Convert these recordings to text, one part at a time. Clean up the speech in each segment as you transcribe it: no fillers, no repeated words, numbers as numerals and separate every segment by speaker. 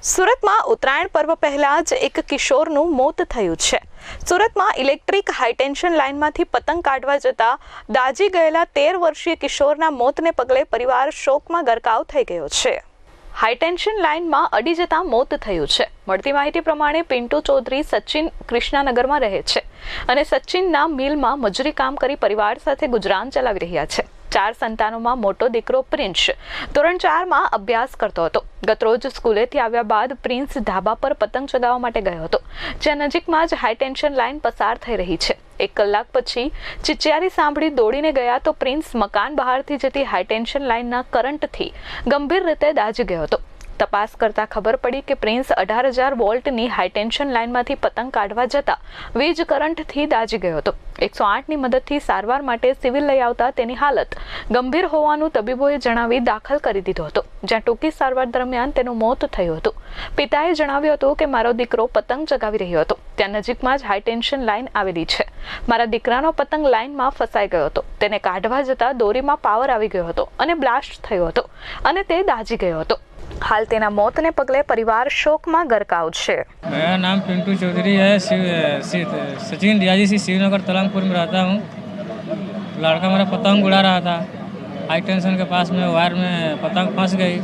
Speaker 1: સુરતમાં ઉત્તરાયણ પર્વ પહેલા જ એક કિશોરનું મોત થયું છે। સુરતમાં ઇલેક્ટ્રિક હાઈટેન્શન લાઇનમાંથી પતંગ કાઢવા જતા દાઝી ગયેલા 13 વર્ષીય કિશોરના મોતને પગલે પરિવાર શોકમાં ગરકાવ થઈ ગયો છે। હાઈટેન્શન લાઇનમાં અડી જતા મોત થયું છે। મળતી માહિતી પ્રમાણે પિન્ટુ ચૌધરી સચિન કૃષ્ણાનગરમાં રહે છે અને સચિનના મિલમાં મજૂરી કામ કરી પરિવાર સાથે ગુજરાન ચલાવી રહ્યા છે। 4 સંતાનોમાં મોટો દીકરો પ્રિન્સ ધોરણ 4માં અભ્યાસ કરતો હતો। ગતરોજ સ્કૂલેથી આવ્યા બાદ પ્રિન્સ ધાબા પર પતંગ ચગાવવા માટે ગયો હતો, જ્યાં નજીકમાં જ હાઈટેન્શન લાઇન પસાર થઈ રહી છે। 1 કલાક પછી ચિચિયારી સાંભળી દોડીને ગયા તો પ્રિન્સ મકાન બહારથી જતી હાઈટેન્શન લાઇનના કરંટથી ગંભીર રીતે દાઝી ગયો હતો। તપાસ કરતા ખબર પડી કે પ્રિન્સ 18,000 વોલ્ટની હાઈટેન્શન લાઇનમાંથી પતંગ કાઢવા જતા વીજ કરંટથી દાઝી ગયો હતો। 108ની મદદથી સારવાર માટે સિવિલ લઈ આવતા તેની હાલત ગંભીર હોવાનું તબીબોએ જણાવી દાખલ કરી દીધો હતો, જ્યાં ટૂંકી સારવાર દરમિયાન તેનું મોત થયું હતું। પિતાએ જણાવ્યું હતું કે મારો દીકરો પતંગ ચગાવી રહ્યો હતો, ત્યાં નજીકમાં જ હાઈટેન્શન લાઇન આવેલી છે। મારા દીકરાનો પતંગ લાઇનમાં ફસાઈ ગયો હતો, તેને કાઢવા જતા દોરીમાં પાવર આવી ગયો હતો અને બ્લાસ્ટ થયો હતો અને તે દાઝી ગયો હતો। हाल तेना मौत ने पगले परिवार शोक में गरकाव है।
Speaker 2: मेरा नाम पिंटू चौधरी है। सचिन रियाजी से शिवनगर तलंगपुर में रहता हूँ। लड़का मेरा पतंग उड़ा रहा था, हाई टेंशन के पास में वायर में पतंग फंस गई,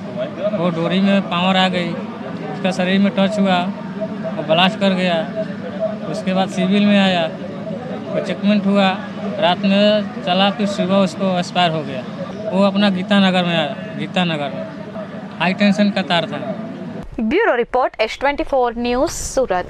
Speaker 2: वो डोरी में पावर आ गई, उसका शरीर में टच हुआ, वो ब्लास्ट कर गया। उसके बाद सिविल में आया, वो चेकमेंट हुआ, रात में चला, फिर सुबह उसको एक्सपायर हो गया। वो अपना गीतानगर में आया, गीतानगर में हाई टेंशन का तार था।
Speaker 1: ब्यूरो रिपोर्ट S24 न्यूज़ सूरत।